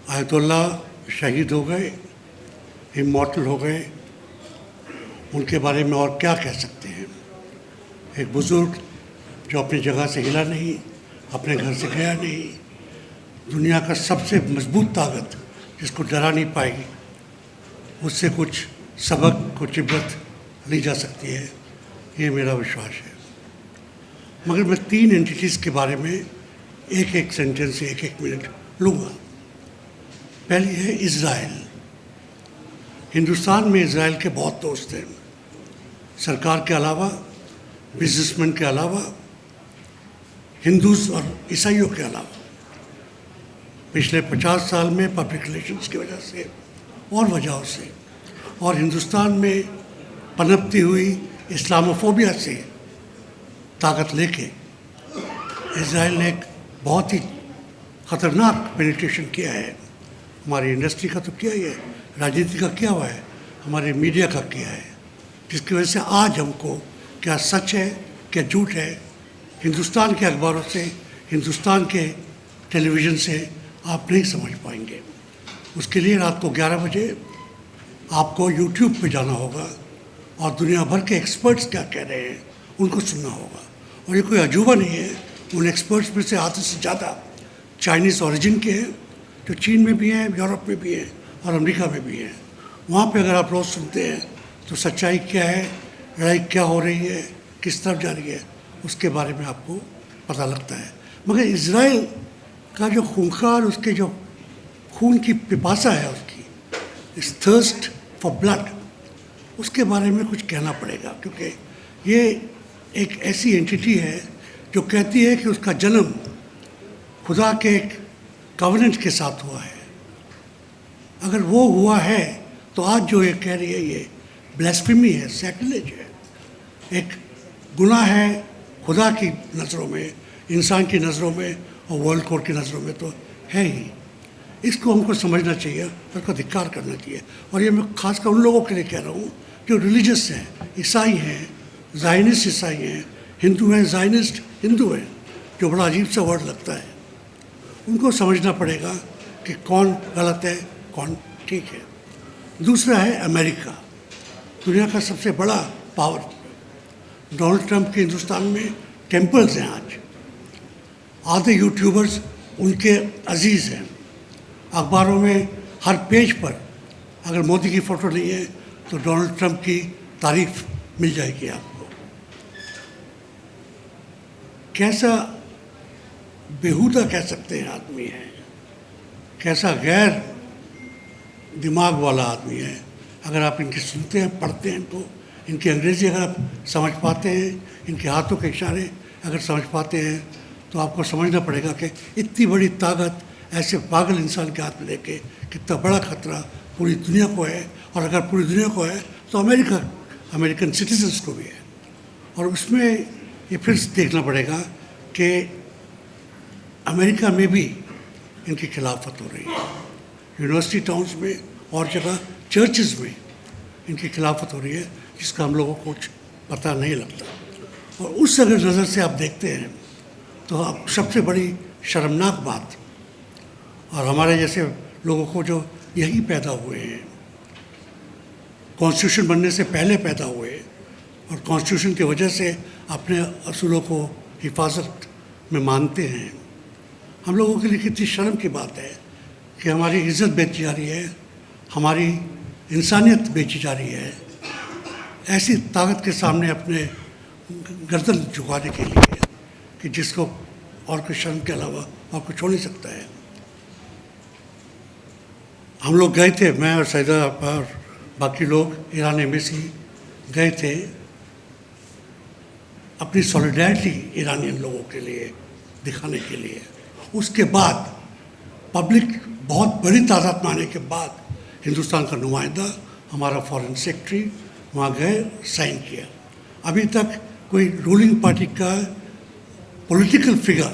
Ayatollah शहीद हो गए, इमॉर्टल हो गए, उनके बारे में और क्या कह सकते हैं। एक बुज़ुर्ग जो अपनी जगह से हिला नहीं, अपने घर से गया नहीं, दुनिया का सबसे मजबूत ताकत जिसको डरा नहीं पाएगी, उससे कुछ सबक, कुछ इबरत ली जा सकती है, ये मेरा विश्वास है। मगर मैं 3 एंटिटीज़ के बारे में एक एक सेंटेंस से एक एक मिनट लूँगा। पहली है इज़राइल। हिंदुस्तान में इज़राइल के बहुत दोस्त हैं, सरकार के अलावा, बिजनेसमैन के अलावा, हिंदूज और ईसाइयों के अलावा। पिछले 50 साल में पब्लिक रिलेशंस की वजह से और वजहों से और हिंदुस्तान में पनपती हुई इस्लामोफोबिया से ताकत लेके इज़राइल ने एक बहुत ही ख़तरनाक पेनिट्रेशन किया है। हमारी इंडस्ट्री का तो किया ही है, राजनीति का किया हुआ है, हमारे मीडिया का किया है, जिसकी वजह से आज हमको क्या सच है क्या झूठ है हिंदुस्तान के अखबारों से, हिंदुस्तान के टेलीविज़न से आप नहीं समझ पाएंगे। उसके लिए रात को 11 बजे आपको यूट्यूब पे जाना होगा और दुनिया भर के एक्सपर्ट्स क्या कह रहे हैं उनको सुनना होगा। और ये कोई अजूबा नहीं है, उन एक्सपर्ट्स में से आधे से ज़्यादा चाइनीज़ ओरिजिन के हैं, जो चीन में भी हैं, यूरोप में भी हैं और अमेरिका में भी हैं। वहाँ पे अगर आप रोज़ सुनते हैं तो सच्चाई क्या है, लड़ाई क्या हो रही है, किस तरफ जा रही है, उसके बारे में आपको पता लगता है। मगर इज़राइल का जो खूंखार, उसके जो खून की पिपासा है, उसकी इस थर्स्ट फॉर ब्लड, उसके बारे में कुछ कहना पड़ेगा, क्योंकि ये एक ऐसी एंटिटी है जो कहती है कि उसका जन्म खुदा के एक कवनेंट के साथ हुआ है। अगर वो हुआ है तो आज जो ये कह रही है ये ब्लास्फेमी है, सैक्रिलेज है, एक गुनाह है खुदा की नज़रों में, इंसान की नज़रों में और वर्ल्ड कोर्ट की नज़रों में तो है ही। इसको हमको समझना चाहिए, उसका धिक्कार करना चाहिए। और ये मैं खासकर उन लोगों के लिए कह रहा हूँ जो रिलीजियस हैं, ईसाई हैं, ज़ायनिस्ट ईसाई हैं, हिंदू हैं, ज़ायनिस्ट हिंदू हैं, जो बड़ा अजीब सा वर्ड लगता है। उनको समझना पड़ेगा कि कौन गलत है, कौन ठीक है। दूसरा है अमेरिका, दुनिया का सबसे बड़ा पावर। डोनाल्ड ट्रंप के हिंदुस्तान में टेम्पल्स हैं आज, आधे यूट्यूबर्स उनके अजीज़ हैं। अखबारों में हर पेज पर अगर मोदी की फ़ोटो नहीं है तो डोनाल्ड ट्रंप की तारीफ मिल जाएगी आपको। कैसा बेहुदा कह सकते हैं आदमी है, कैसा गैर दिमाग वाला आदमी है। अगर आप इनके सुनते हैं, पढ़ते हैं तो इनकी अंग्रेज़ी अगर आप समझ पाते हैं, इनके हाथों के इशारे अगर समझ पाते हैं तो आपको समझना पड़ेगा कि इतनी बड़ी ताकत ऐसे पागल इंसान के हाथ में देके कितना बड़ा खतरा पूरी दुनिया को है। और अगर पूरी दुनिया को है तो अमेरिकन सिटीजन्स को भी है। और उसमें ये फिर देखना पड़ेगा कि अमेरिका में भी इनकी खिलाफत हो रही है, यूनिवर्सिटी टाउन्स में और जगह चर्चेस में इनकी खिलाफत हो रही है, जिसका हम लोगों को कुछ पता नहीं लगता। और उस अगर नज़र से आप देखते हैं तो अब सबसे बड़ी शर्मनाक बात, और हमारे जैसे लोगों को जो यही पैदा हुए हैं, कॉन्स्टिट्यूशन बनने से पहले पैदा हुए और कॉन्स्टिट्यूशन की वजह से अपने असूलों को हिफाजत में मानते हैं, हम लोगों के लिए कितनी शर्म की बात है कि हमारी इज़्ज़त बेची जा रही है, हमारी इंसानियत बेची जा रही है ऐसी ताकत के सामने अपने गर्दन झुकाने के लिए कि जिसको और कोई शर्म के अलावा और कुछ हो नहीं सकता है। हम लोग गए थे, मैं और सैदा और बाकी लोग ईरान एम्बेसी गए थे अपनी सॉलिडारिटी ईरानियन लोगों के लिए दिखाने के लिए। उसके बाद पब्लिक बहुत बड़ी तादाद में आने के बाद हिंदुस्तान का नुमाइंदा, हमारा फॉरेन सेक्रेटरी वहाँ गए, साइन किया। अभी तक कोई रूलिंग पार्टी का पॉलिटिकल फिगर,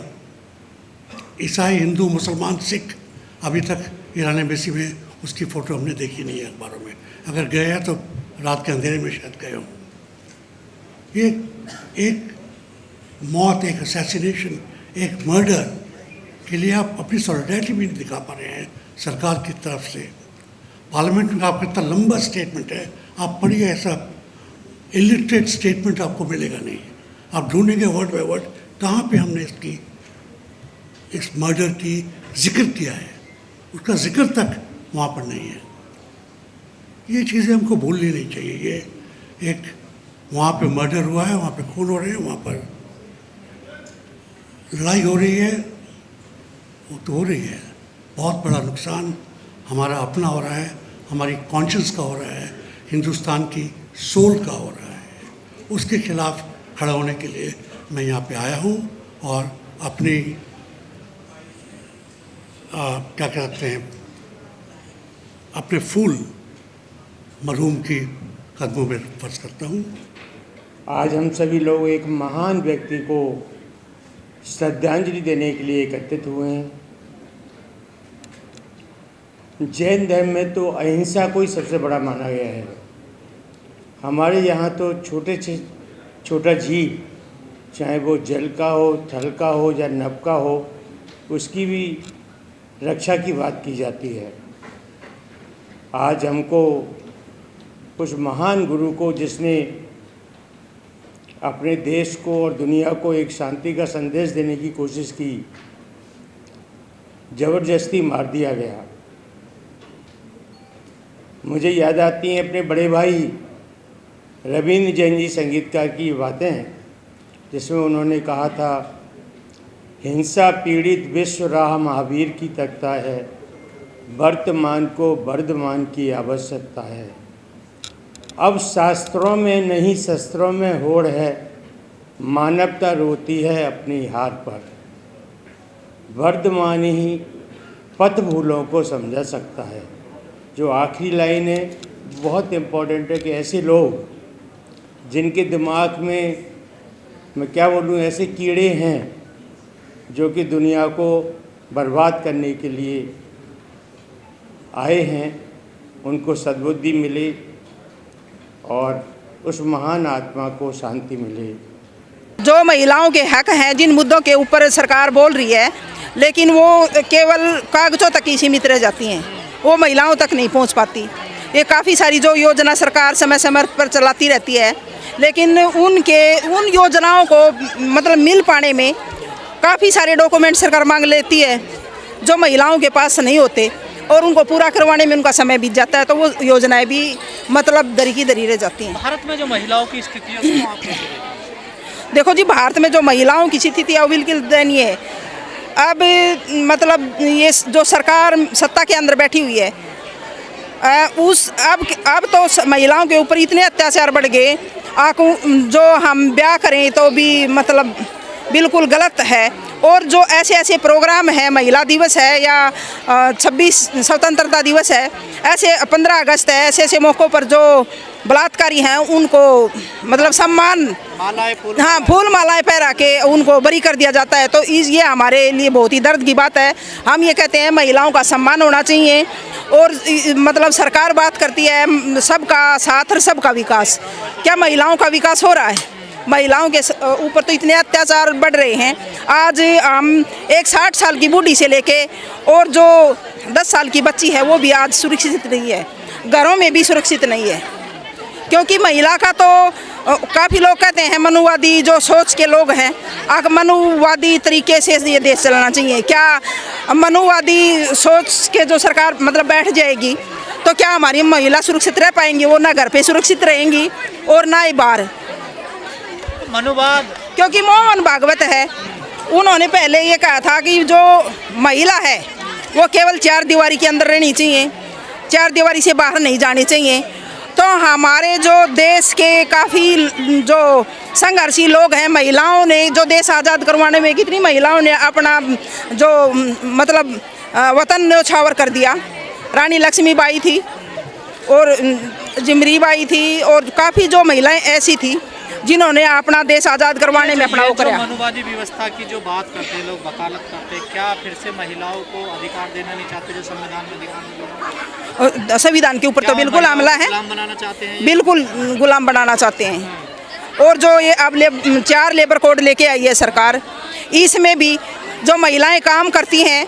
ईसाई, हिंदू, मुसलमान, सिख, अभी तक ईरान एम्बेसी में उसकी फ़ोटो हमने देखी नहीं है अखबारों में। अगर गए हैं तो रात के अंधेरे में शायद गए हों। ये एक मौत, एक असैसिनेशन, एक मर्डर के लिए आप अपनी सॉलिडारिटी भी नहीं दिखा पा रहे हैं सरकार की तरफ से। पार्लियामेंट में आपका इतना लंबा स्टेटमेंट है, आप पढ़िए, ऐसा इलिटरेट स्टेटमेंट आपको मिलेगा नहीं। आप ढूंढेंगे वर्ड बाय वर्ड कहाँ पे हमने इस मर्डर की जिक्र किया है, उसका जिक्र तक वहाँ पर नहीं है। ये चीज़ें हमको भूलनी नहीं चाहिए। ये एक वहाँ पे मर्डर हुआ है, वहाँ पे खून हो रहे हैं, वहाँ पर लड़ाई हो रही है, वो तो हो रही है। बहुत बड़ा नुकसान हमारा अपना हो रहा है, हमारी कॉन्शियस का हो रहा है, हिंदुस्तान की सोल का हो रहा है। उसके खिलाफ खड़ा होने के लिए मैं यहाँ पे आया हूँ और अपनी क्या कहते हैं, अपने फूल मरहूम की कदमों में फर्ज करता हूँ। आज हम सभी लोग एक महान व्यक्ति को श्रद्धांजलि देने के लिए एकत्रित हुए हैं। जैन धर्म में तो अहिंसा को ही सबसे बड़ा माना गया है। हमारे यहाँ तो छोटे से छोटा जीव, चाहे वो जल का हो, थल का हो या नभ का हो, उसकी भी रक्षा की बात की जाती है। आज हमको उस महान गुरु को, जिसने अपने देश को और दुनिया को एक शांति का संदेश देने की कोशिश की, ज़बरदस्ती मार दिया गया। मुझे याद आती हैं अपने बड़े भाई रविंद्र जैन जी संगीतकार की बातें, जिसमें उन्होंने कहा था, हिंसा पीड़ित विश्व राह महावीर की तकता है, वर्तमान को वर्धमान की आवश्यकता है। अब शास्त्रों में नहीं शस्त्रों में होड़ है, मानवता रोती है अपनी हार पर। वर्धमान ही पथ भूलों को समझा सकता है। जो आखिरी लाइन है बहुत इम्पोर्टेंट है कि ऐसे लोग जिनके दिमाग में, मैं क्या बोलूँ, ऐसे कीड़े हैं जो कि दुनिया को बर्बाद करने के लिए आए हैं, उनको सद्बुद्धि मिले और उस महान आत्मा को शांति मिले। जो महिलाओं के हक हैं, जिन मुद्दों के ऊपर सरकार बोल रही है, लेकिन वो केवल कागजों तक ही सीमित रह जाती हैं, वो महिलाओं तक नहीं पहुंच पाती। ये काफ़ी सारी जो योजना सरकार समय समय पर चलाती रहती है, लेकिन उन योजनाओं को मतलब मिल पाने में काफ़ी सारे डॉक्यूमेंट सरकार मांग लेती है जो महिलाओं के पास नहीं होते, और उनको पूरा करवाने में उनका समय बीत जाता है, तो वो योजनाएं भी मतलब दरी की दरी रह जाती हैं। भारत में जो महिलाओं की स्थिति है उसको आप कैसे देखते हैं? देखो जी, भारत में जो महिलाओं की स्थिति है वो बिल्कुल दयनीय है। अब मतलब ये जो सरकार सत्ता के अंदर बैठी हुई है, अब तो महिलाओं के ऊपर इतने अत्याचार बढ़ गए, जो हम ब्याह करें तो भी मतलब बिल्कुल गलत है। और जो ऐसे प्रोग्राम है, महिला दिवस है या 26 स्वतंत्रता दिवस है, ऐसे 15 अगस्त है, ऐसे मौक़ों पर जो बलात्कारी हैं उनको मतलब सम्मान, फूल मालाएं पहरा के उनको बरी कर दिया जाता है। तो ये हमारे लिए बहुत ही दर्द की बात है। हम ये कहते हैं महिलाओं का सम्मान होना चाहिए, और मतलब सरकार बात करती है सबका साथ और सबका विकास। क्या महिलाओं का विकास हो रहा है? महिलाओं के ऊपर तो इतने अत्याचार बढ़ रहे हैं। आज हम एक 60 साल की बूढ़ी से लेके और जो 10 साल की बच्ची है वो भी आज सुरक्षित नहीं है, घरों में भी सुरक्षित नहीं है। क्योंकि महिला का तो काफ़ी लोग कहते हैं, मनुवादी जो सोच के लोग हैं, मनुवादी तरीके से ये देश चलना चाहिए। क्या मनुवादी सोच के जो सरकार मतलब बैठ जाएगी तो क्या हमारी महिला सुरक्षित रह पाएंगी? वो ना घर पे सुरक्षित रहेंगी और ना ही बाहर। मनुवाद, क्योंकि मोहन भागवत है, उन्होंने पहले ये कहा था कि जो महिला है वो केवल 4 दीवारी के अंदर रहनी चाहिए, 4 दीवारी से बाहर नहीं जानी चाहिए। तो हमारे जो देश के काफ़ी जो संघर्षी लोग हैं, महिलाओं ने जो देश आज़ाद करवाने में कितनी महिलाओं ने अपना जो मतलब वतन न्योछावर कर दिया। रानी लक्ष्मीबाई थी और जिमरी बाई थी, और काफ़ी जो महिलाएं ऐसी थी जिन्होंने अपना देश आज़ाद करवाने में अपना वो कराया। मनुवादी व्यवस्था की जो बात करते हैं लोग, वकालत करते हैं, क्या फिर से महिलाओं को अधिकार देना नहीं चाहते जो संविधान में अधिकार? संविधान के ऊपर तो बिल्कुल हमला है, गुलाम बनाना चाहते हैं, बिल्कुल गुलाम बनाना चाहते हैं। और जो ये अब 4 लेबर कोड लेके आई है सरकार, इसमें भी जो महिलाएं काम करती हैं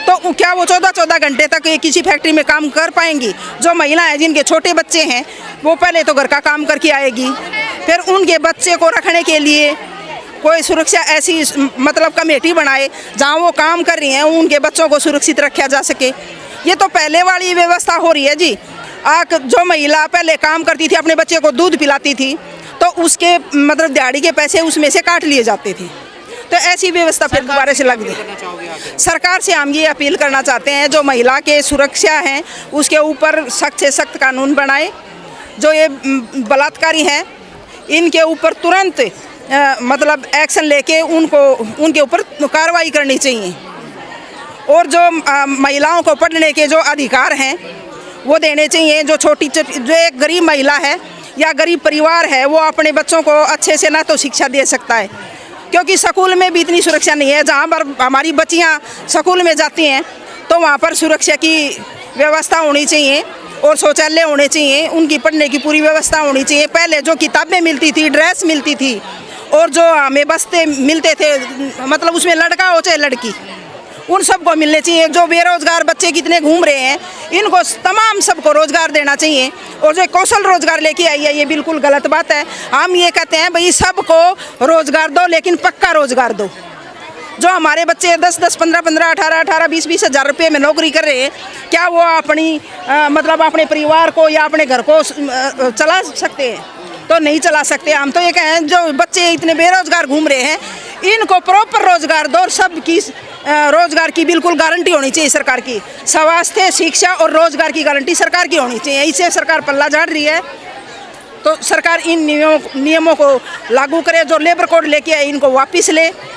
तो क्या वो 14-14 घंटे तक किसी फैक्ट्री में काम कर पाएंगी? जो महिलाएं जिनके छोटे बच्चे हैं वो पहले तो घर का काम करके आएगी, फिर उनके बच्चे को रखने के लिए कोई सुरक्षा ऐसी मतलब कमेटी बनाए जहाँ वो काम कर रही हैं उनके बच्चों को सुरक्षित रखा जा सके। ये तो पहले वाली व्यवस्था हो रही है जी। जो महिला पहले काम करती थी, अपने बच्चे को दूध पिलाती थी, तो उसके मतलब दिहाड़ी के पैसे उसमें से काट लिए जाते थे। तो ऐसी व्यवस्था फिर दोबारा से लग गई। सरकार से हम ये अपील करना चाहते हैं, जो महिला के सुरक्षा हैं उसके ऊपर सख्त से सख्त कानून बनाए। जो ये बलात्कारी हैं इनके ऊपर तुरंत मतलब एक्शन लेके उनके ऊपर कार्रवाई करनी चाहिए। और जो महिलाओं को पढ़ने के जो अधिकार हैं वो देने चाहिए। जो जो एक गरीब महिला है या गरीब परिवार है वो अपने बच्चों को अच्छे से ना तो शिक्षा दे सकता है, क्योंकि स्कूल में भी इतनी सुरक्षा नहीं है। जहाँ पर हमारी बच्चियाँ स्कूल में जाती हैं तो वहाँ पर सुरक्षा की व्यवस्था होनी चाहिए और शौचालय होने चाहिए, उनकी पढ़ने की पूरी व्यवस्था होनी चाहिए। पहले जो किताबें मिलती थी, ड्रेस मिलती थी और जो हमें बस्ते मिलते थे, मतलब उसमें लड़का हो चाहे लड़की, उन सबको मिलने चाहिए। जो बेरोजगार बच्चे कितने घूम रहे हैं इनको तमाम सबको रोजगार देना चाहिए। और जो कौशल रोजगार लेके आई है ये बिल्कुल गलत बात है। हम ये कहते हैं भाई सबको रोजगार दो, लेकिन पक्का रोजगार दो। जो हमारे बच्चे 10-10, 15-15, 18-18, 20-20 हज़ार रुपये में नौकरी कर रहे हैं, क्या वो अपनी मतलब अपने परिवार को या अपने घर को चला सकते हैं? तो नहीं चला सकते। हम तो ये कहें जो बच्चे इतने बेरोजगार घूम रहे हैं इनको प्रॉपर रोजगार दो और सबकी रोजगार की बिल्कुल गारंटी होनी चाहिए सरकार की। स्वास्थ्य, शिक्षा और रोजगार की गारंटी सरकार की होनी चाहिए। इससे सरकार पल्ला झाड़ रही है, तो सरकार इन नियमों को लागू करे। जो लेबर कोड लेके आए इनको वापस ले